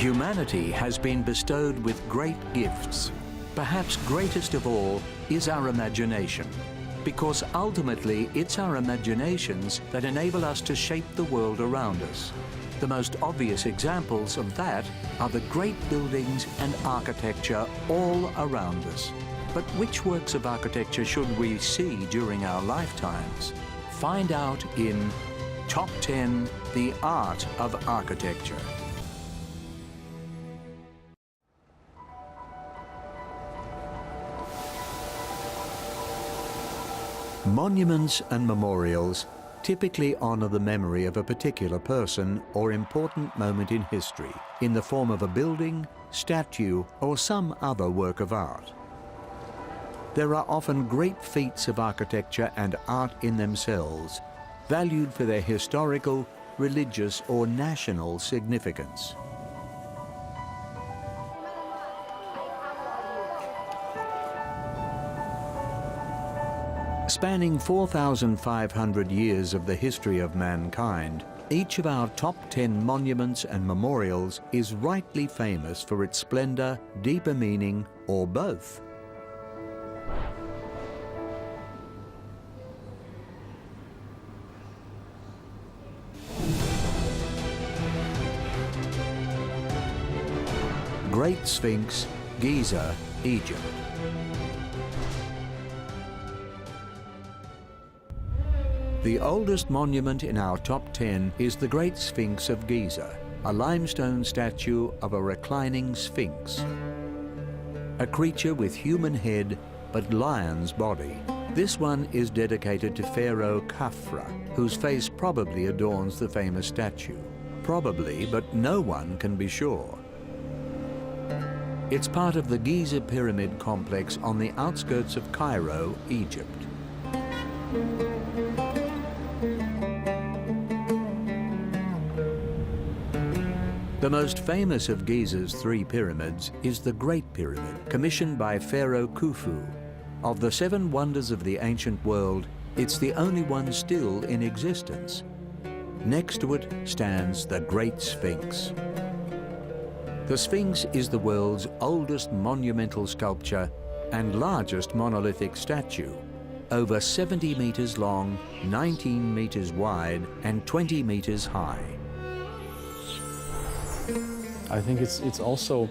Humanity has been bestowed with great gifts. Perhaps greatest of all is our imagination, because ultimately it's our imaginations that enable us to shape the world around us. The most obvious examples of that are the great buildings and architecture all around us. But which works of architecture should we see during our lifetimes? Find out in Top 10, The Art of Architecture. Monuments and memorials typically honor the memory of a particular person or important moment in history in the form of a building, statue, or some other work of art. There are often great feats of architecture and art in themselves, valued for their historical, religious, or national significance. Spanning 4,500 years of the history of mankind, each of our top 10 monuments and memorials is rightly famous for its splendor, deeper meaning, or both. Great Sphinx, Giza, Egypt. The oldest monument in our top 10 is the Great Sphinx of Giza, a limestone statue of a reclining sphinx. A creature with human head but lion's body. This one is dedicated to Pharaoh Khafra, whose face probably adorns the famous statue. Probably, but no one can be sure. It's part of the Giza Pyramid complex on the outskirts of Cairo, Egypt. The most famous of Giza's 3 pyramids is the Great Pyramid, commissioned by Pharaoh Khufu. Of the 7 wonders of the ancient world, it's the only one still in existence. Next to it stands the Great Sphinx. The Sphinx is the world's oldest monumental sculpture and largest monolithic statue, over 70 meters long, 19 meters wide, and 20 meters high. I think it's also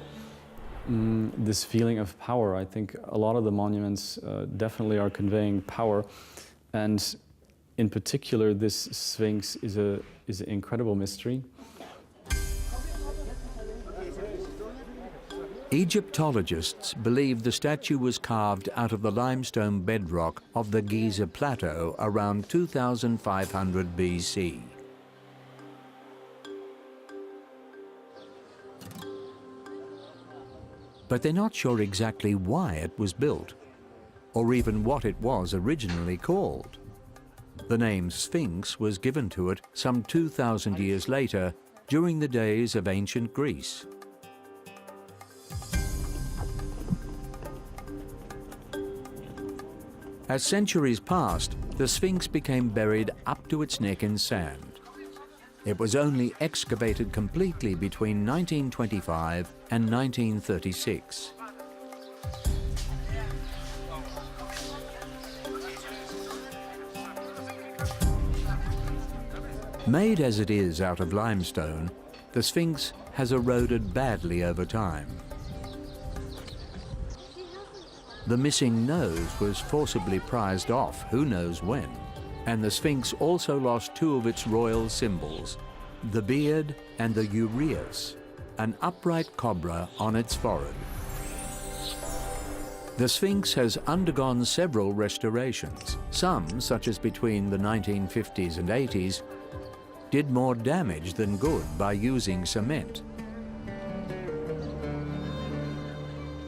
this feeling of power. I think a lot of the monuments definitely are conveying power, and in particular, this Sphinx is an incredible mystery. Egyptologists believe the statue was carved out of the limestone bedrock of the Giza Plateau around 2500 BC. But they're not sure exactly why it was built, or even what it was originally called. The name Sphinx was given to it some 2,000 years later, during the days of ancient Greece. As centuries passed, the Sphinx became buried up to its neck in sand. It was only excavated completely between 1925 and 1936. Made as it is out of limestone, the Sphinx has eroded badly over time. The missing nose was forcibly prized off who knows when, and the Sphinx also lost 2 of its royal symbols, the beard and the uraeus, an upright cobra on its forehead. The Sphinx has undergone several restorations. Some, such as between the 1950s and 80s, did more damage than good by using cement.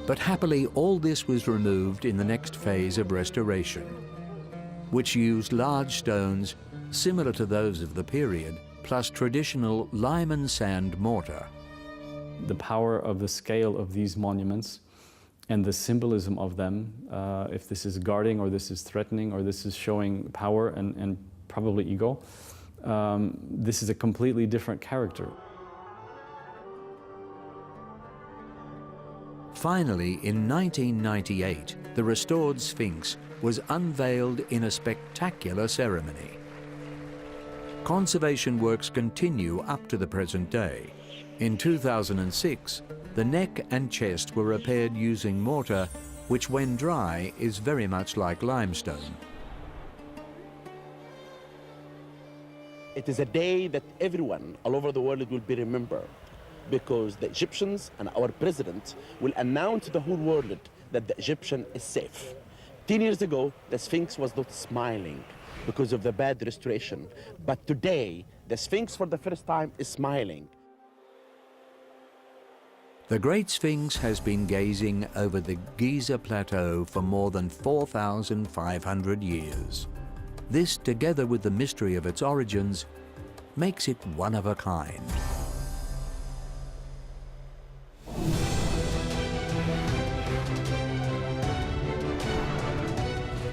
But happily, all this was removed in the next phase of restoration, which used large stones similar to those of the period, plus traditional lime and sand mortar. The power of the scale of these monuments and the symbolism of them, if this is guarding or this is threatening or this is showing power and probably ego, this is a completely different character. Finally, in 1998, the restored Sphinx was unveiled in a spectacular ceremony. Conservation works continue up to the present day. In 2006, the neck and chest were repaired using mortar, which when dry is very much like limestone. It is a day that everyone all over the world will be remembered, because the Egyptians and our president will announce to the whole world that the Egyptian is safe. 10 years ago, the Sphinx was not smiling because of the bad restoration. But today, the Sphinx for the first time is smiling. The Great Sphinx has been gazing over the Giza Plateau for more than 4,500 years. This, together with the mystery of its origins, makes it one of a kind.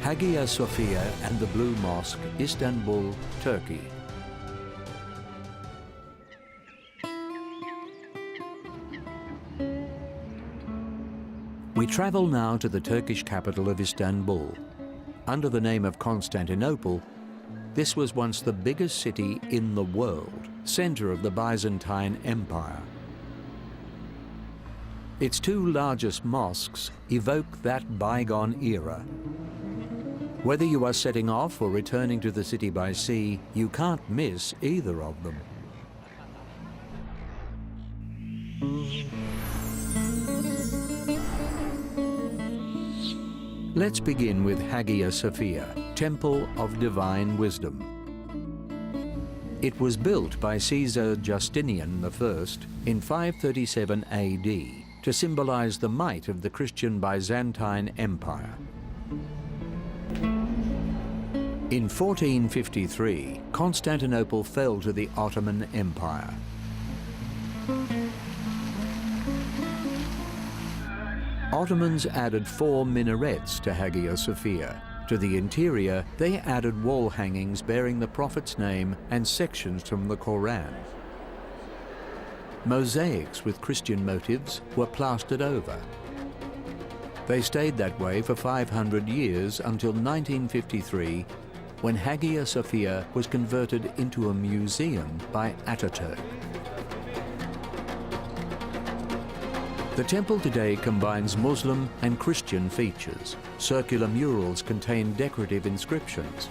Hagia Sophia and the Blue Mosque, Istanbul, Turkey. We travel now to the Turkish capital of Istanbul. Under the name of Constantinople, this was once the biggest city in the world, center of the Byzantine Empire. Its two largest mosques evoke that bygone era. Whether you are setting off or returning to the city by sea, you can't miss either of them. Let's begin with Hagia Sophia, Temple of Divine Wisdom. It was built by Caesar Justinian I in 537 AD to symbolize the might of the Christian Byzantine Empire. In 1453, Constantinople fell to the Ottoman Empire. Ottomans added 4 minarets to Hagia Sophia. To the interior, they added wall hangings bearing the Prophet's name and sections from the Quran. Mosaics with Christian motifs were plastered over. They stayed that way for 500 years until 1953, when Hagia Sophia was converted into a museum by Ataturk. The temple today combines Muslim and Christian features. Circular murals contain decorative inscriptions.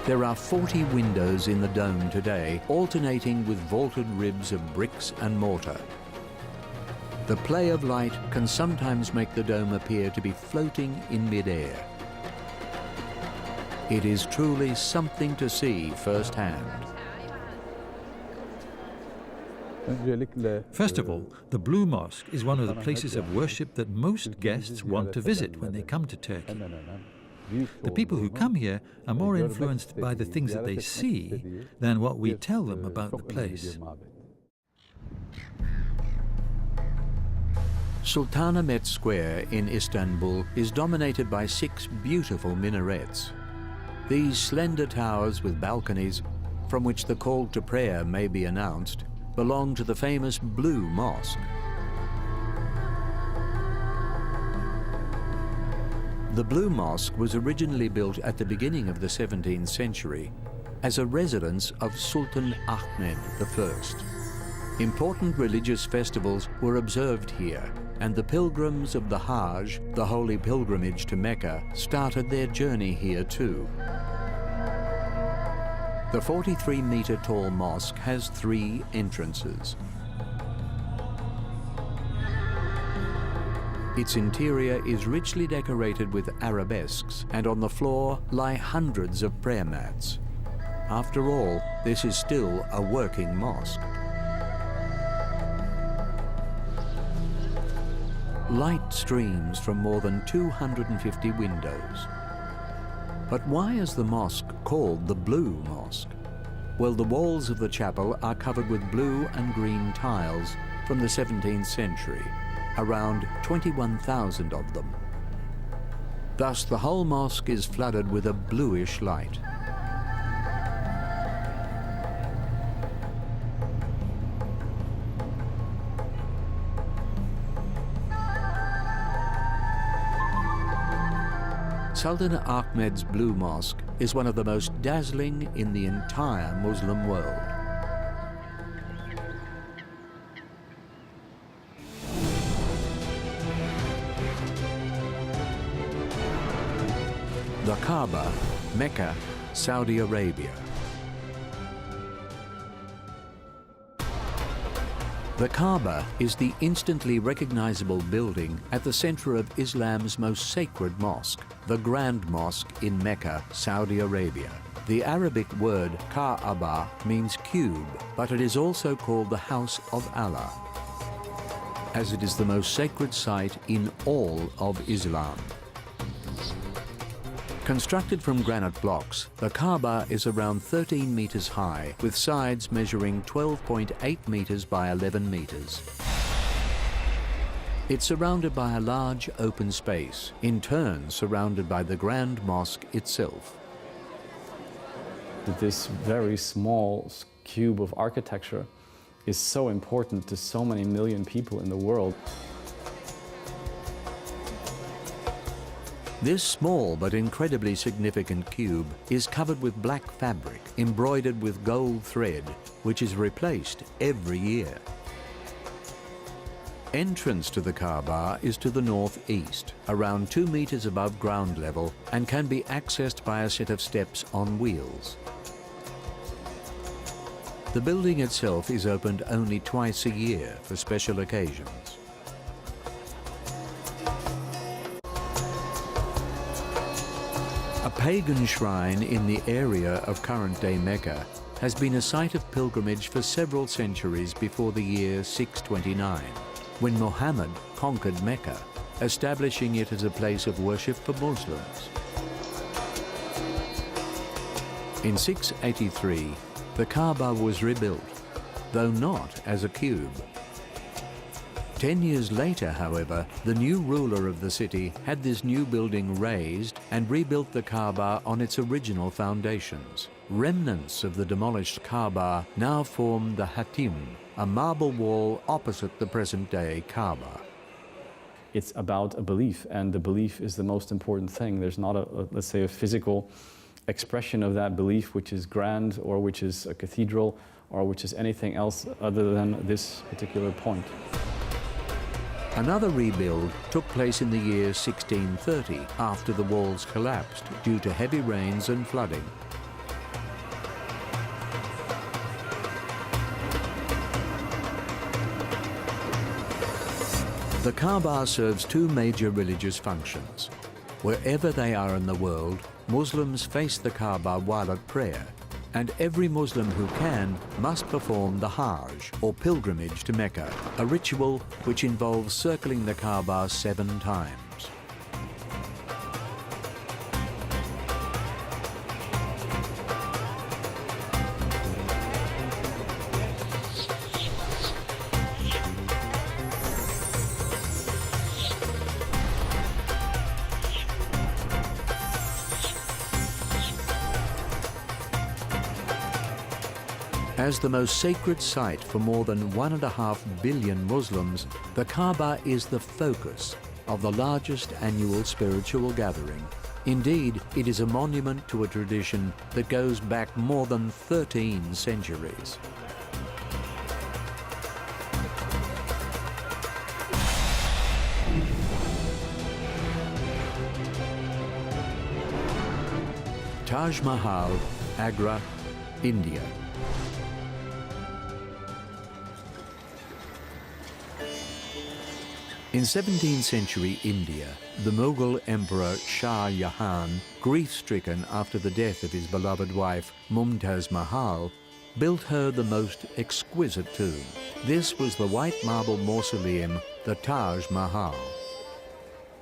There are 40 windows in the dome today, alternating with vaulted ribs of bricks and mortar. The play of light can sometimes make the dome appear to be floating in mid-air. It is truly something to see firsthand. First of all, the Blue Mosque is one of the places of worship that most guests want to visit when they come to Turkey. The people who come here are more influenced by the things that they see than what we tell them about the place. Sultanahmet Square in Istanbul is dominated by 6 beautiful minarets. These slender towers with balconies, from which the call to prayer may be announced, belong to the famous Blue Mosque. The Blue Mosque was originally built at the beginning of the 17th century as a residence of Sultan Ahmed I. Important religious festivals were observed here, and the pilgrims of the Hajj, the holy pilgrimage to Mecca, started their journey here too. The 43-meter tall mosque has 3 entrances. Its interior is richly decorated with arabesques, and on the floor lie hundreds of prayer mats. After all, this is still a working mosque. Light streams from more than 250 windows. But why is the mosque called the Blue Mosque? Well, the walls of the chapel are covered with blue and green tiles from the 17th century, around 21,000 of them. Thus, the whole mosque is flooded with a bluish light. Sultan Ahmed's Blue Mosque is one of the most dazzling in the entire Muslim world. The Kaaba, Mecca, Saudi Arabia. The Kaaba is the instantly recognizable building at the center of Islam's most sacred mosque, the Grand Mosque in Mecca, Saudi Arabia. The Arabic word Kaaba means cube, but it is also called the House of Allah, as it is the most sacred site in all of Islam. Constructed from granite blocks, the Kaaba is around 13 meters high, with sides measuring 12.8 meters by 11 meters. It's surrounded by a large open space, in turn surrounded by the Grand Mosque itself. This very small cube of architecture is so important to so many million people in the world. This small but incredibly significant cube is covered with black fabric embroidered with gold thread, which is replaced every year. Entrance to the Kaaba is to the northeast, around 2 meters above ground level, and can be accessed by a set of steps on wheels. The building itself is opened only twice a year for special occasions. A pagan shrine in the area of current-day Mecca has been a site of pilgrimage for several centuries before the year 629, when Muhammad conquered Mecca, establishing it as a place of worship for Muslims. In 683, the Kaaba was rebuilt, though not as a cube. 10 years later, however, the new ruler of the city had this new building razed and rebuilt the Kaaba on its original foundations. Remnants of the demolished Kaaba now form the Hatim, a marble wall opposite the present-day Kaaba. It's about a belief, and the belief is the most important thing. There's not let's say, a physical expression of that belief which is grand, or which is a cathedral, or which is anything else other than this particular point. Another rebuild took place in the year 1630 after the walls collapsed due to heavy rains and flooding. The Kaaba serves two major religious functions. Wherever they are in the world, Muslims face the Kaaba while at prayer, and every Muslim who can must perform the Hajj, or pilgrimage to Mecca, a ritual which involves circling the Kaaba 7 times. As the most sacred site for more than 1.5 billion Muslims, the Kaaba is the focus of the largest annual spiritual gathering. Indeed, it is a monument to a tradition that goes back more than 13 centuries. Taj Mahal, Agra, India. In 17th century India, the Mughal Emperor Shah Jahan, grief-stricken after the death of his beloved wife Mumtaz Mahal, built her the most exquisite tomb. This was the white marble mausoleum, the Taj Mahal.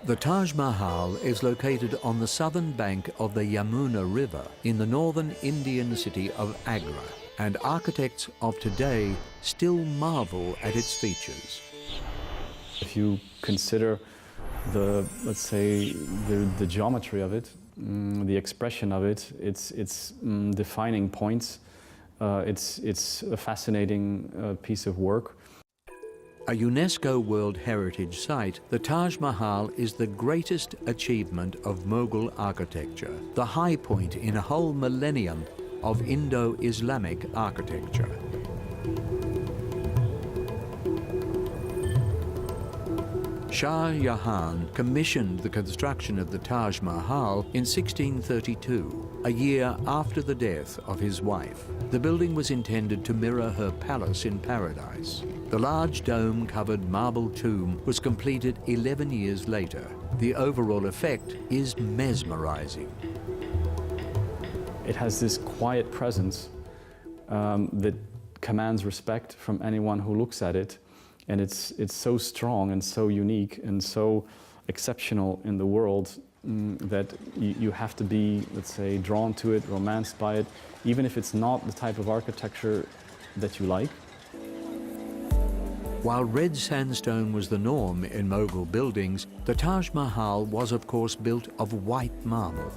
The Taj Mahal is located on the southern bank of the Yamuna River in the northern Indian city of Agra, and architects of today still marvel at its features. If you consider let's say, the geometry of it, the expression of it, its defining points, it's a fascinating piece of work. A UNESCO World Heritage Site, the Taj Mahal is the greatest achievement of Mughal architecture, the high point in a whole millennium of Indo-Islamic architecture. Shah Jahan commissioned the construction of the Taj Mahal in 1632, a year after the death of his wife. The building was intended to mirror her palace in paradise. The large dome-covered marble tomb was completed 11 years later. The overall effect is mesmerizing. It has this quiet presence that commands respect from anyone who looks at it. And it's so strong and so unique and so exceptional in the world that you have to be, let's say, drawn to it, romanced by it, even if it's not the type of architecture that you like. While red sandstone was the norm in Mughal buildings, the Taj Mahal was of course built of white marble.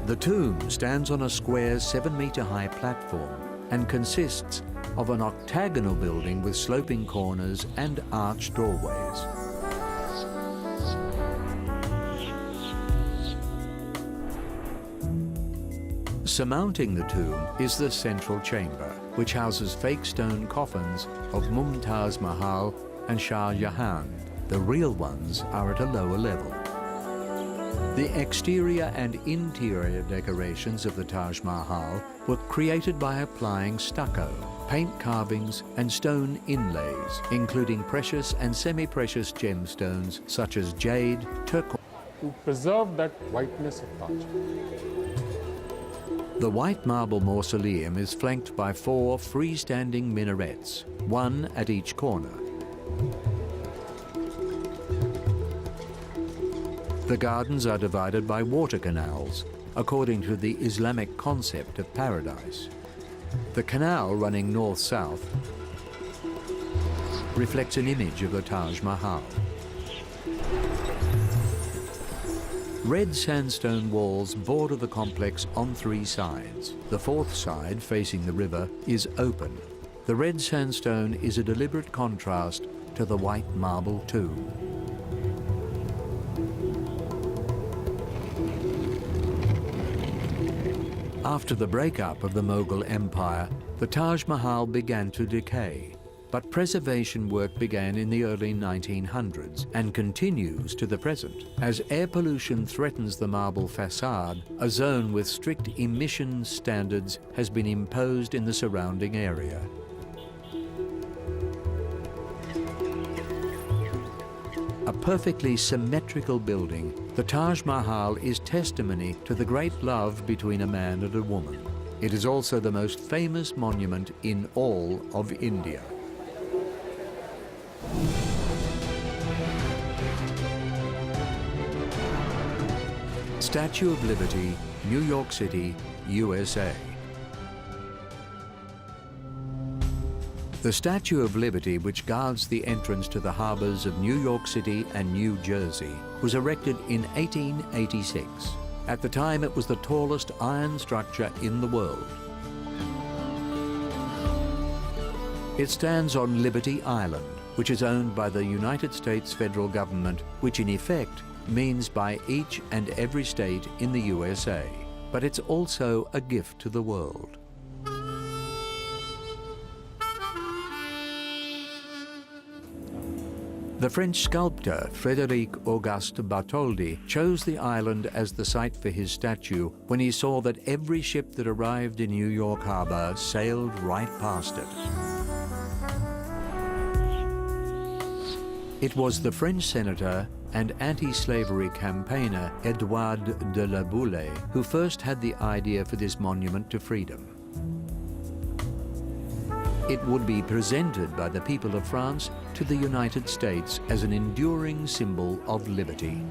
The tomb stands on a square 7-meter-high platform and consists of an octagonal building with sloping corners and arched doorways. Surmounting the tomb is the central chamber, which houses fake stone coffins of Mumtaz Mahal and Shah Jahan. The real ones are at a lower level. The exterior and interior decorations of the Taj Mahal were created by applying stucco, paint carvings and stone inlays, including precious and semi-precious gemstones such as jade, turquoise. To preserve that whiteness of Taj. The white marble mausoleum is flanked by 4 freestanding minarets, one at each corner. The gardens are divided by water canals, according to the Islamic concept of paradise. The canal running north-south reflects an image of the Taj Mahal. Red sandstone walls border the complex on 3 sides. The 4th side, facing the river, is open. The red sandstone is a deliberate contrast to the white marble tomb. After the breakup of the Mughal Empire, the Taj Mahal began to decay, but preservation work began in the early 1900s and continues to the present. As air pollution threatens the marble facade, a zone with strict emission standards has been imposed in the surrounding area. A perfectly symmetrical building, the Taj Mahal is testimony to the great love between a man and a woman. It is also the most famous monument in all of India. Statue of Liberty, New York City, USA. The Statue of Liberty, which guards the entrance to the harbors of New York City and New Jersey, was erected in 1886. At the time, it was the tallest iron structure in the world. It stands on Liberty Island, which is owned by the United States federal government, which in effect means by each and every state in the USA. But it's also a gift to the world. The French sculptor Frédéric Auguste Bartholdi chose the island as the site for his statue when he saw that every ship that arrived in New York Harbor sailed right past it. It was the French senator and anti-slavery campaigner Edouard de la Boulaye who first had the idea for this monument to freedom. It would be presented by the people of France to the United States as an enduring symbol of liberty.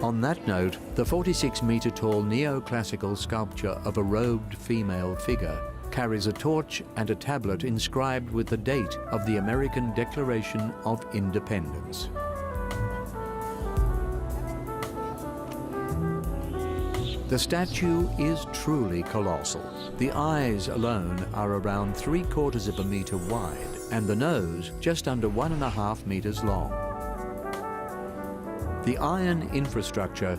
On that note, the 46-meter-tall neoclassical sculpture of a robed female figure carries a torch and a tablet inscribed with the date of the American Declaration of Independence. The statue is truly colossal. The eyes alone are around 3/4 of a metre wide and the nose just under 1.5 metres long. The iron infrastructure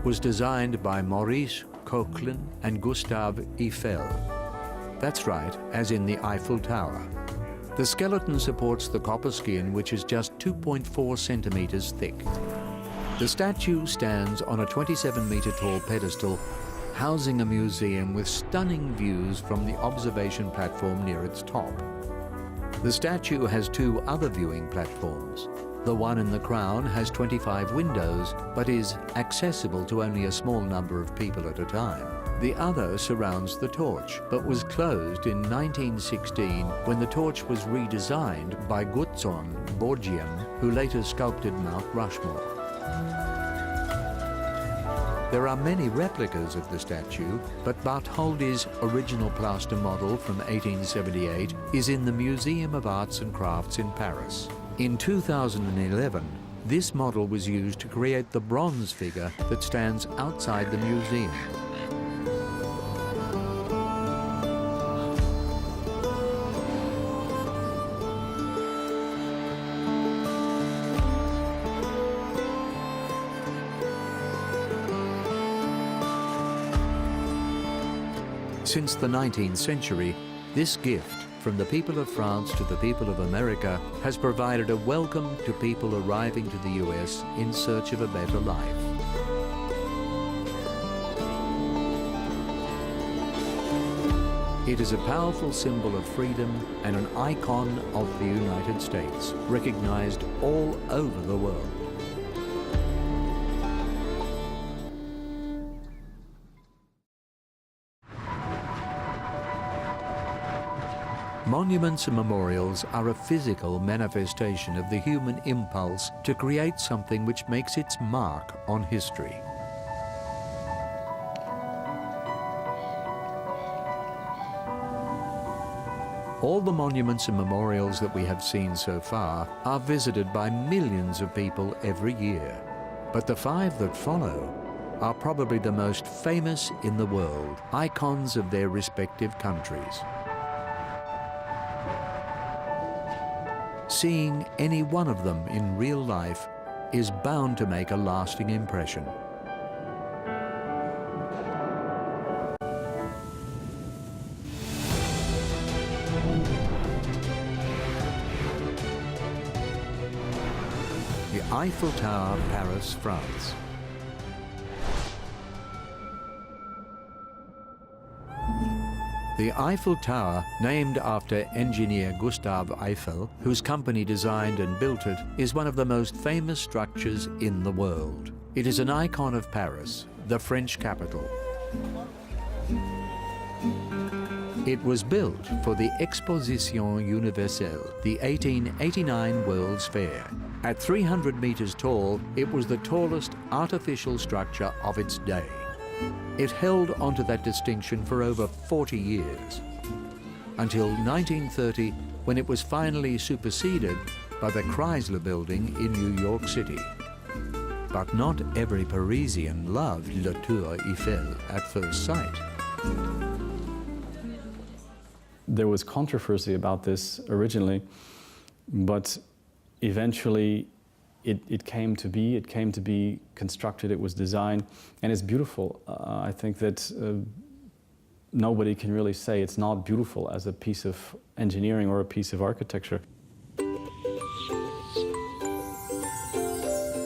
was designed by Maurice Koechlin and Gustave Eiffel. That's right, as in the Eiffel Tower. The skeleton supports the copper skin, which is just 2.4 centimetres thick. The statue stands on a 27-metre tall pedestal, housing a museum with stunning views from the observation platform near its top. The statue has 2 other viewing platforms. The one in the crown has 25 windows, but is accessible to only a small number of people at a time. The other surrounds the torch, but was closed in 1916 when the torch was redesigned by Gutzon Borgian, who later sculpted Mount Rushmore. There are many replicas of the statue, but Bartholdi's original plaster model from 1878 is in the Museum of Arts and Crafts in Paris. In 2011, this model was used to create the bronze figure that stands outside the museum. Since the 19th century, this gift from the people of France to the people of America has provided a welcome to people arriving to the US in search of a better life. It is a powerful symbol of freedom and an icon of the United States, recognized all over the world. Monuments and memorials are a physical manifestation of the human impulse to create something which makes its mark on history. All the monuments and memorials that we have seen so far are visited by millions of people every year. But the 5 that follow are probably the most famous in the world, icons of their respective countries. Seeing any one of them in real life is bound to make a lasting impression. The Eiffel Tower, Paris, France. The Eiffel Tower, named after engineer Gustave Eiffel, whose company designed and built it, is one of the most famous structures in the world. It is an icon of Paris, the French capital. It was built for the Exposition Universelle, the 1889 World's Fair. At 300 meters tall, it was the tallest artificial structure of its day. It held onto that distinction for over 40 years, until 1930, when it was finally superseded by the Chrysler Building in New York City. But not every Parisian loved La Tour Eiffel at first sight. There was controversy about this originally, but eventually it came to be constructed, it was designed, and it's beautiful. I think that nobody can really say it's not beautiful as a piece of engineering or a piece of architecture.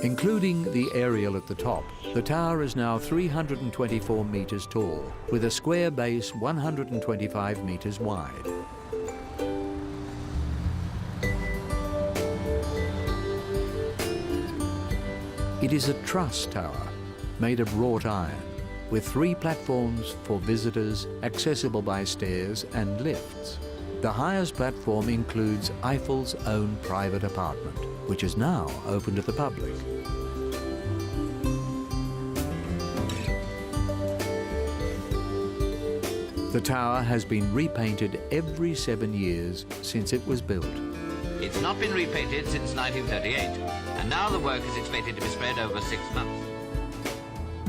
Including the aerial at the top, the tower is now 324 meters tall, with a square base 125 meters wide. It is a truss tower made of wrought iron, with 3 platforms for visitors, accessible by stairs and lifts. The highest platform includes Eiffel's own private apartment, which is now open to the public. The tower has been repainted every 7 years since it was built. It's not been repainted since 1938, and now the work is expected to be spread over 6 months.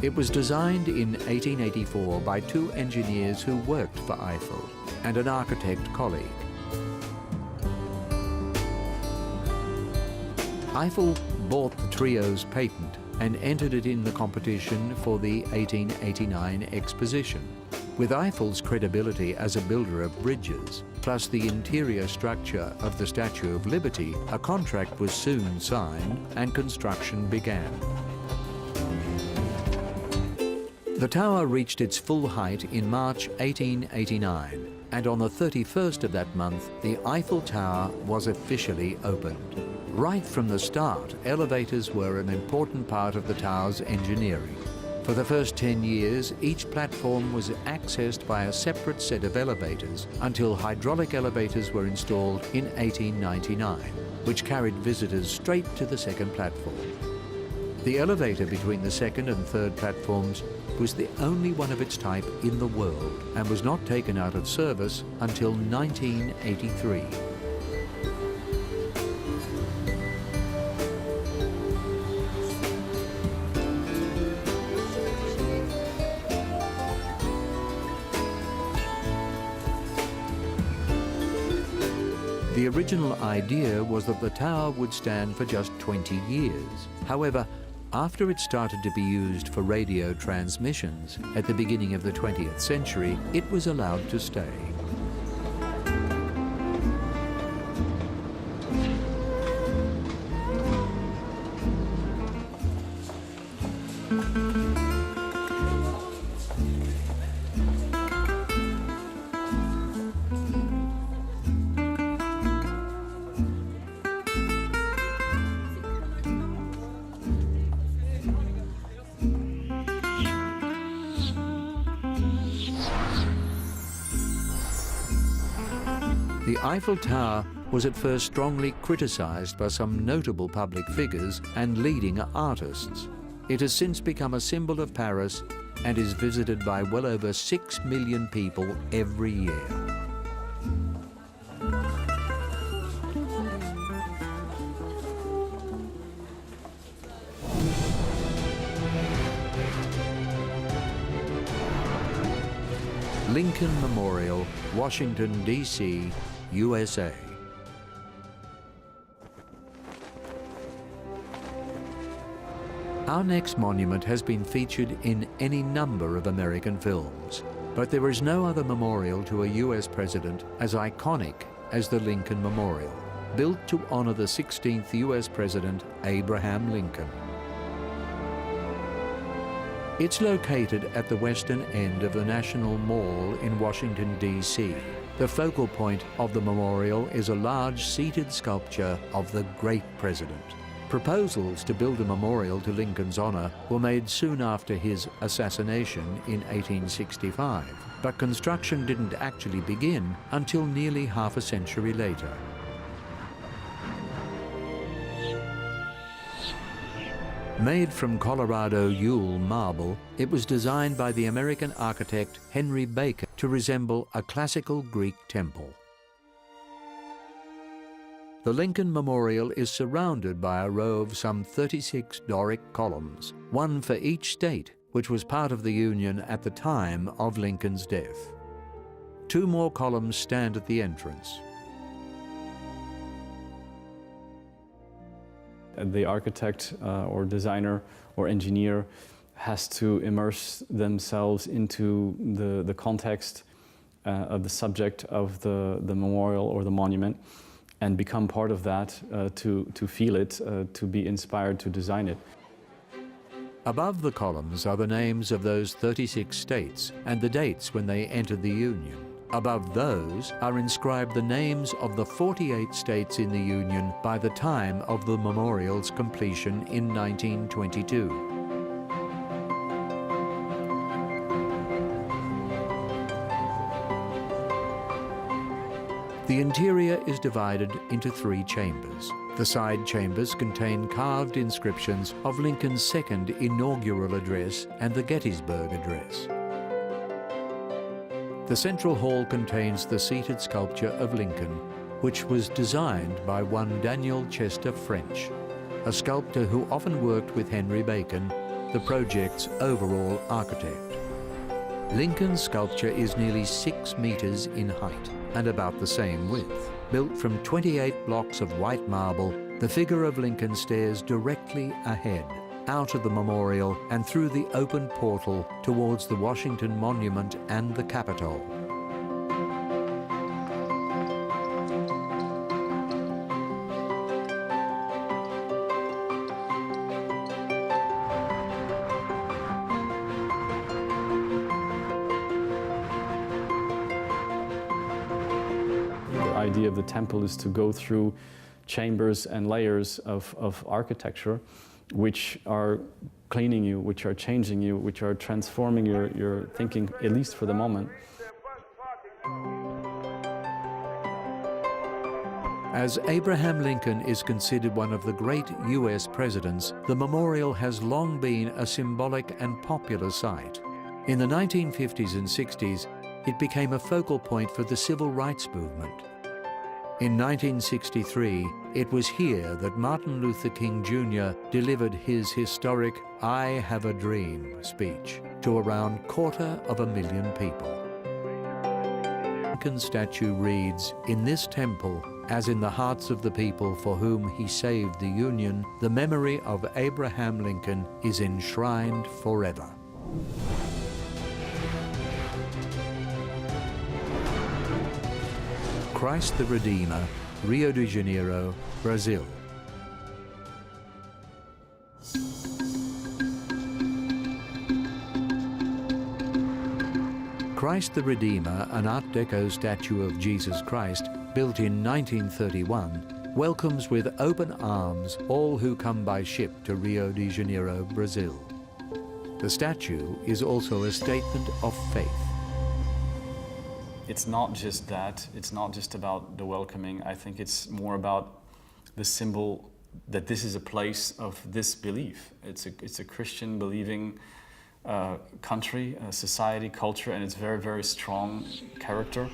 It was designed in 1884 by two engineers who worked for Eiffel and an architect colleague. Eiffel bought the trio's patent and entered it in the competition for the 1889 exposition. With Eiffel's credibility as a builder of bridges, plus the interior structure of the Statue of Liberty, a contract was soon signed and construction began. The tower reached its full height in March 1889, and on the 31st of that month, the Eiffel Tower was officially opened. Right from the start, elevators were an important part of the tower's engineering. For the first 10 years, each platform was accessed by a separate set of elevators until hydraulic elevators were installed in 1899, which carried visitors straight to the second platform. The elevator between the second and third platforms was the only one of its type in the world and was not taken out of service until 1983. The original idea was that the tower would stand for just 20 years. However, after it started to be used for radio transmissions at the beginning of the 20th century, it was allowed to stay. The Eiffel Tower was at first strongly criticized by some notable public figures and leading artists. It has since become a symbol of Paris and is visited by well over 6 million people every year. Lincoln Memorial, Washington, D.C., USA. Our next monument has been featured in any number of American films, but there is no other memorial to a US president as iconic as the Lincoln Memorial, built to honor the 16th US President, Abraham Lincoln. It's located at the western end of the National Mall in Washington, D.C. The focal point of the memorial is a large seated sculpture of the great president. Proposals to build a memorial to Lincoln's honor were made soon after his assassination in 1865, but construction didn't actually begin until nearly half a century later. Made from Colorado Yule marble, it was designed by the American architect Henry Bacon to resemble a classical Greek temple. The Lincoln Memorial is surrounded by a row of some 36 Doric columns, one for each state, which was part of the Union at the time of Lincoln's death. 2 more columns stand at the entrance. The architect or designer or engineer has to immerse themselves into the context of the subject of the memorial or the monument and become part of that to feel it, to be inspired to design it. Above the columns are the names of those 36 states and the dates when they entered the Union. Above those are inscribed the names of the 48 states in the Union by the time of the memorial's completion in 1922. The interior is divided into 3 chambers. The side chambers contain carved inscriptions of Lincoln's second inaugural address and the Gettysburg Address. The central hall contains the seated sculpture of Lincoln, which was designed by one Daniel Chester French, a sculptor who often worked with Henry Bacon the project's overall architect. Lincoln's sculpture is nearly 6 meters in height and about the same width. Built from 28 blocks of white marble, the figure of Lincoln stares directly ahead, out of the memorial and through the open portal towards the Washington Monument and the Capitol. The idea of the temple is to go through chambers and layers of architecture which are cleaning you, which are changing you, which are transforming your thinking, at least for the moment. As Abraham Lincoln is considered one of the great US presidents, the memorial has long been a symbolic and popular site. In the 1950s and 60s, it became a focal point for the civil rights movement. In 1963, it was here that Martin Luther King Jr. delivered his historic "I Have a Dream" speech to around 250,000 people. Lincoln's statue reads, "In this temple, as in the hearts of the people for whom he saved the Union, the memory of Abraham Lincoln is enshrined forever." Christ the Redeemer, Rio de Janeiro, Brazil. Christ the Redeemer, an Art Deco statue of Jesus Christ, built in 1931, welcomes with open arms all who come by ship to Rio de Janeiro, Brazil. The statue is also a statement of faith. It's not just that, it's not just about the welcoming. I think it's more about the symbol that this is a place of this belief. It's a Christian believing country, society, culture, and it's very, very strong character.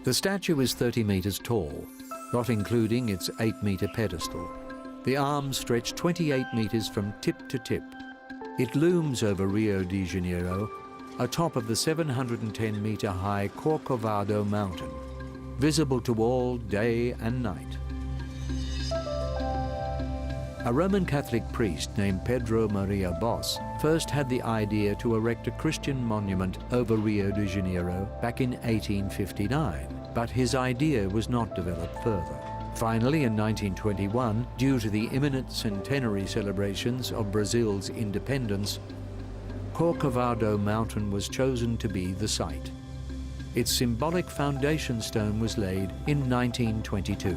The statue is 30 meters tall, not including its 8-meter pedestal. The arms stretch 28 meters from tip to tip. It looms over Rio de Janeiro, atop of the 710-meter-high Corcovado mountain, visible to all day and night. A Roman Catholic priest named Pedro Maria Bosch first had the idea to erect a Christian monument over Rio de Janeiro back in 1859, but his idea was not developed further. Finally, in 1921, due to the imminent centenary celebrations of Brazil's independence, Corcovado Mountain was chosen to be the site. Its symbolic foundation stone was laid in 1922.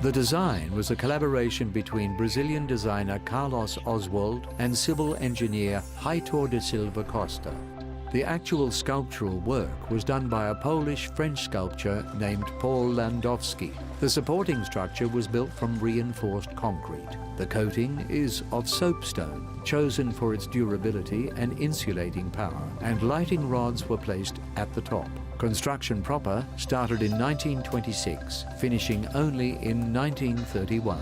The design was a collaboration between Brazilian designer Carlos Oswald and civil engineer Heitor de Silva Costa. The actual sculptural work was done by a Polish-French sculptor named Paul Landowski. The supporting structure was built from reinforced concrete. The coating is of soapstone, chosen for its durability and insulating power, and lighting rods were placed at the top. Construction proper started in 1926, finishing only in 1931.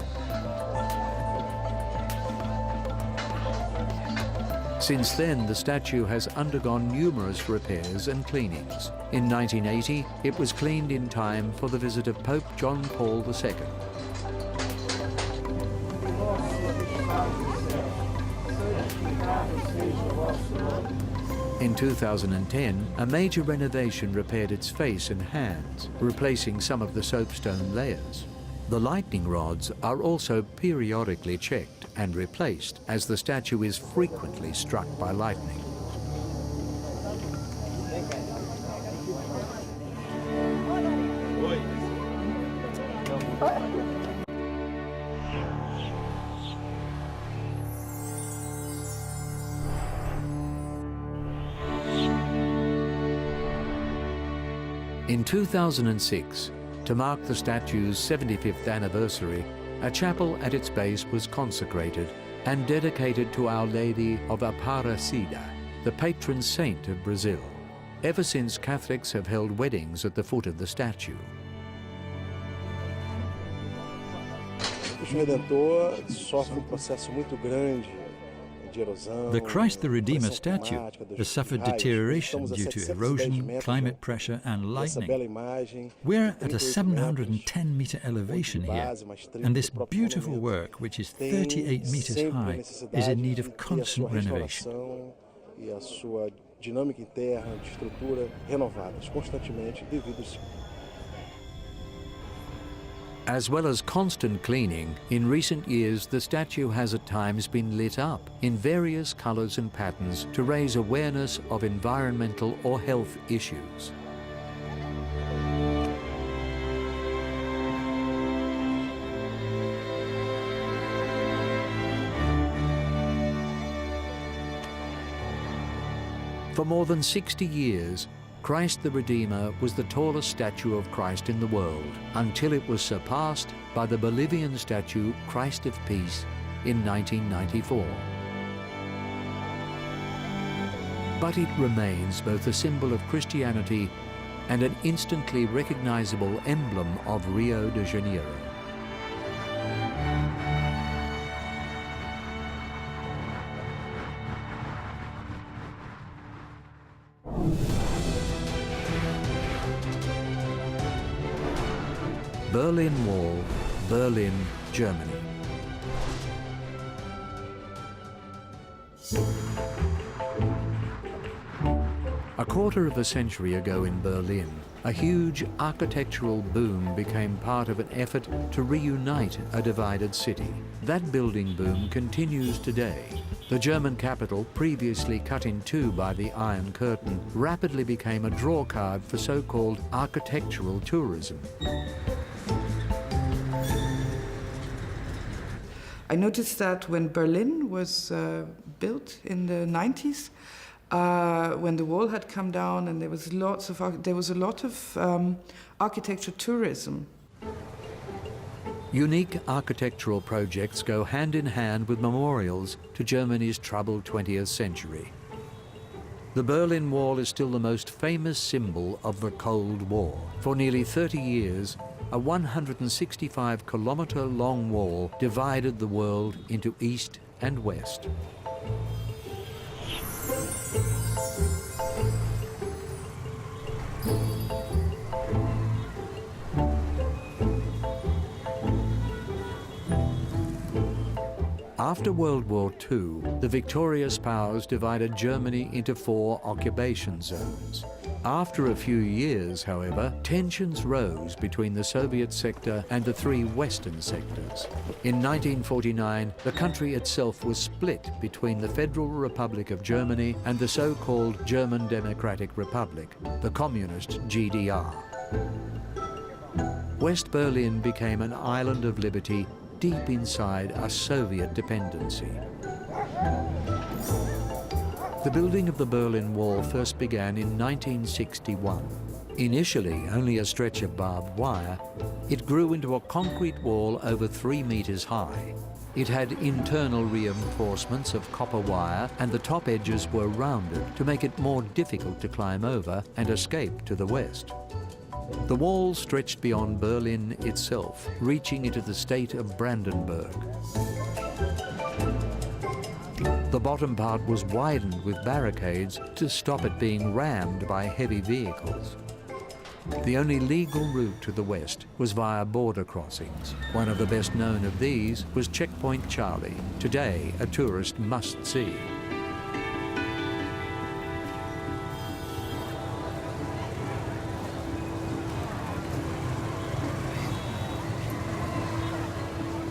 Since then, the statue has undergone numerous repairs and cleanings. In 1980, it was cleaned in time for the visit of Pope John Paul II. In 2010, a major renovation repaired its face and hands, replacing some of the soapstone layers. The lightning rods are also periodically checked and replaced, as the statue is frequently struck by lightning. In 2006, to mark the statue's 75th anniversary, a chapel at its base was consecrated and dedicated to Our Lady of Aparecida, the patron saint of Brazil. Ever since, Catholics have held weddings at the foot of the statue. The Christ the Redeemer statue has suffered deterioration due to erosion, climate pressure and lightning. We're at a 710-metre elevation here, and this beautiful work, which is 38 metres high, is in need of constant renovation. As well as constant cleaning, in recent years the statue has at times been lit up in various colours and patterns to raise awareness of environmental or health issues. For more than 60 years, Christ the Redeemer was the tallest statue of Christ in the world, until it was surpassed by the Bolivian statue Christ of Peace in 1994. But it remains both a symbol of Christianity and an instantly recognizable emblem of Rio de Janeiro. Berlin Wall, Berlin, Germany. A quarter of a century ago in Berlin, a huge architectural boom became part of an effort to reunite a divided city. That building boom continues today. The German capital, previously cut in two by the Iron Curtain, rapidly became a drawcard for so-called architectural tourism. I noticed that when Berlin was built in the 90s, when the wall had come down and there was a lot of architecture tourism. Unique architectural projects go hand in hand with memorials to Germany's troubled 20th century. The Berlin Wall is still the most famous symbol of the Cold War. For nearly 30 years, a 165-kilometre-long wall divided the world into East and West. After World War II, the victorious powers divided Germany into 4 occupation zones. After a few years, however, tensions rose between the Soviet sector and the 3 Western sectors. In 1949, the country itself was split between the Federal Republic of Germany and the so-called German Democratic Republic, the communist GDR. West Berlin became an island of liberty deep inside a Soviet dependency. The building of the Berlin Wall first began in 1961. Initially only a stretch of barbed wire, it grew into a concrete wall over 3 meters high. It had internal reinforcements of copper wire, and the top edges were rounded to make it more difficult to climb over and escape to the west. The wall stretched beyond Berlin itself, reaching into the state of Brandenburg. The bottom part was widened with barricades to stop it being rammed by heavy vehicles. The only legal route to the west was via border crossings. One of the best known of these was Checkpoint Charlie, today a tourist must-see.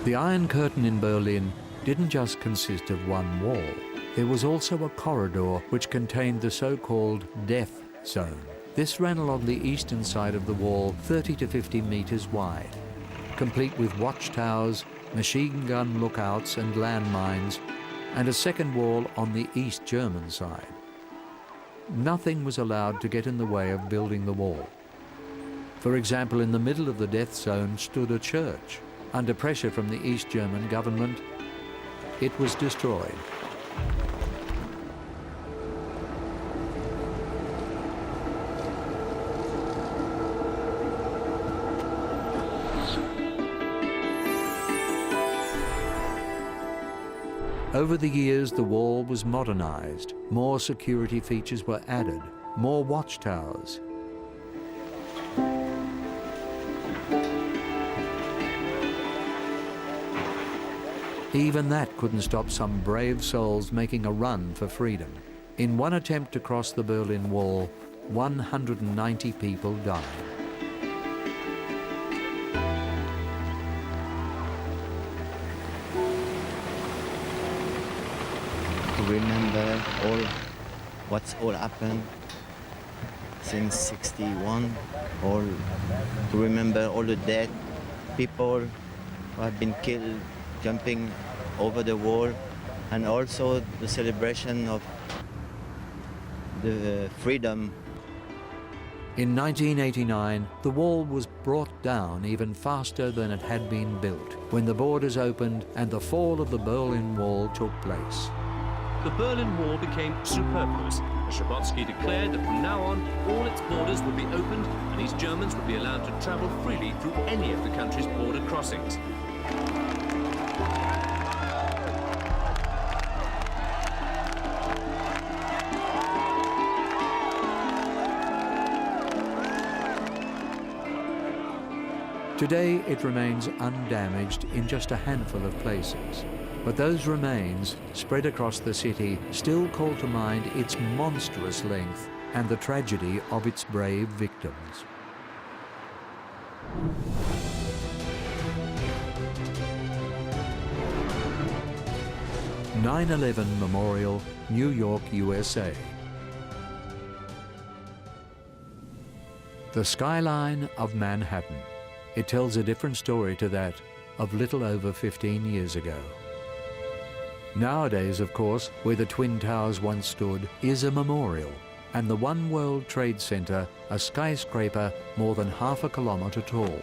The Iron Curtain in Berlin didn't just consist of one wall. There was also a corridor which contained the so-called death zone. This ran along the eastern side of the wall, 30 to 50 meters wide, complete with watchtowers, machine gun lookouts and landmines, and a second wall on the East German side. Nothing was allowed to get in the way of building the wall. For example, in the middle of the death zone stood a church. Under pressure from the East German government, it was destroyed. Over the years, the wall was modernized. More security features were added, more watchtowers. Even that couldn't stop some brave souls making a run for freedom. In one attempt to cross the Berlin Wall, 190 people died. To remember what's all happened since 61, to remember all the dead people who have been killed jumping over the wall, and also the celebration of the freedom. In 1989, the wall was brought down even faster than it had been built, when the borders opened and the fall of the Berlin Wall took place. The Berlin Wall became superfluous. Schabotsky declared that from now on, all its borders would be opened and East Germans would be allowed to travel freely through any of the country's border crossings. Today, it remains undamaged in just a handful of places. But those remains, spread across the city, still call to mind its monstrous length and the tragedy of its brave victims. (9/11) Memorial, New York, USA. The skyline of Manhattan. It tells a different story to that of little over 15 years ago. Nowadays, of course, where the Twin Towers once stood is a memorial, and the One World Trade Center, a skyscraper more than half a kilometer tall.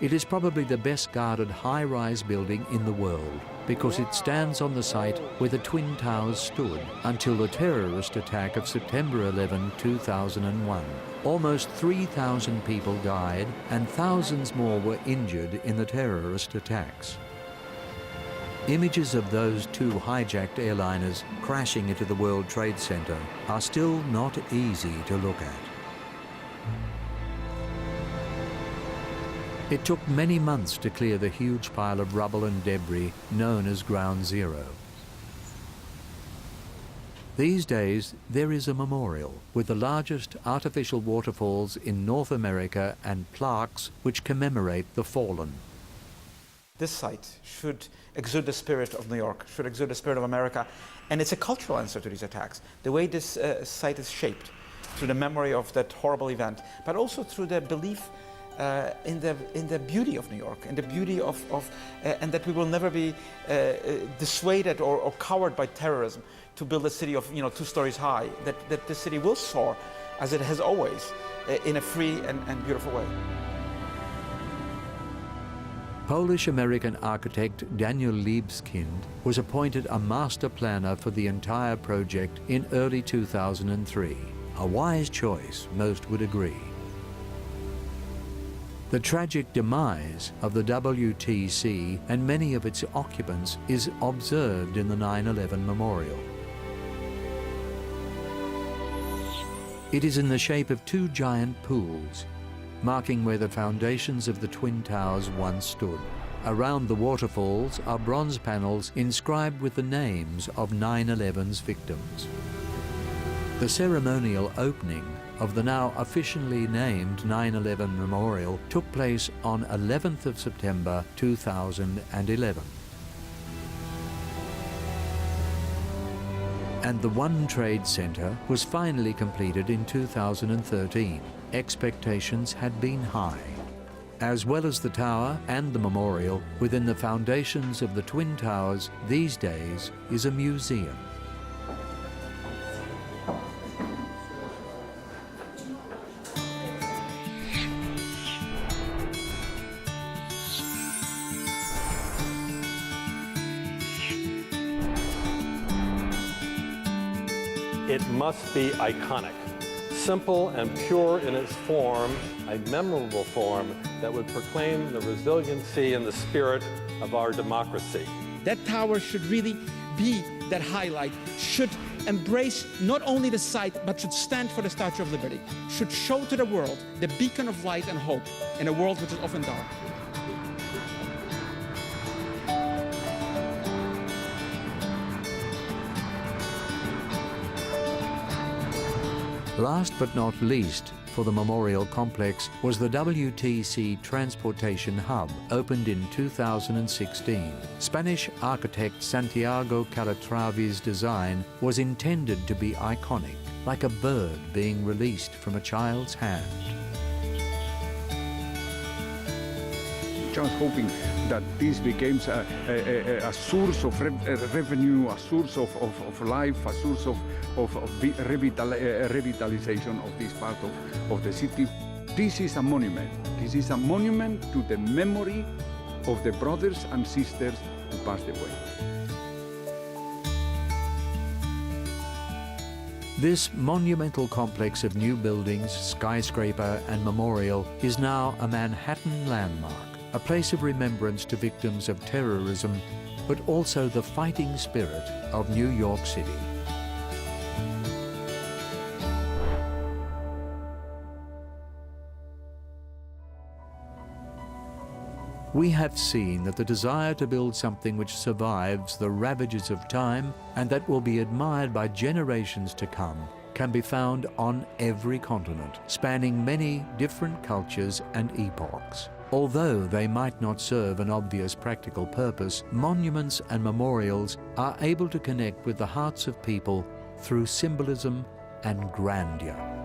It is probably the best guarded high-rise building in the world because it stands on the site where the Twin Towers stood until the terrorist attack of September 11, 2001. Almost 3,000 people died and thousands more were injured in the terrorist attacks. Images of those two hijacked airliners crashing into the World Trade Center are still not easy to look at. It took many months to clear the huge pile of rubble and debris known as Ground Zero. These days, there is a memorial with the largest artificial waterfalls in North America and plaques which commemorate the fallen. This site should exude the spirit of New York, should exude the spirit of America, and it's a cultural answer to these attacks. The way this site is shaped through the memory of that horrible event, but also through the belief in the beauty of New York, in the beauty of and that we will never be dissuaded or cowered by terrorism to build a city of 2 stories high, that the city will soar as it has always in a free and beautiful way. Polish-American architect Daniel Libeskind was appointed a master planner for the entire project in early 2003. A wise choice, most would agree. The tragic demise of the WTC and many of its occupants is observed in the 9/11 Memorial. It is in the shape of 2 giant pools, marking where the foundations of the Twin Towers once stood. Around the waterfalls are bronze panels inscribed with the names of 9/11's victims. The ceremonial opening of the now officially named 9/11 Memorial took place on 11th of September 2011. And the One Trade Center was finally completed in 2013. Expectations had been high. As well as the tower and the memorial, within the foundations of the Twin Towers these days is a museum. It must be iconic, simple and pure in its form, a memorable form that would proclaim the resiliency and the spirit of our democracy. That tower should really be that highlight, should embrace not only the site, but should stand for the Statue of Liberty, should show to the world the beacon of light and hope in a world which is often dark. Last but not least for the memorial complex was the WTC Transportation Hub, opened in 2016. Spanish architect Santiago Calatravi's design was intended to be iconic, like a bird being released from a child's hand. Just hoping that this becomes a source of revenue, a source of life, a source of revitalization of this part of the city. This is a monument. This is a monument to the memory of the brothers and sisters who passed away. This monumental complex of new buildings, skyscraper and memorial is now a Manhattan landmark, a place of remembrance to victims of terrorism, but also the fighting spirit of New York City. We have seen that the desire to build something which survives the ravages of time and that will be admired by generations to come can be found on every continent, spanning many different cultures and epochs. Although they might not serve an obvious practical purpose, monuments and memorials are able to connect with the hearts of people through symbolism and grandeur.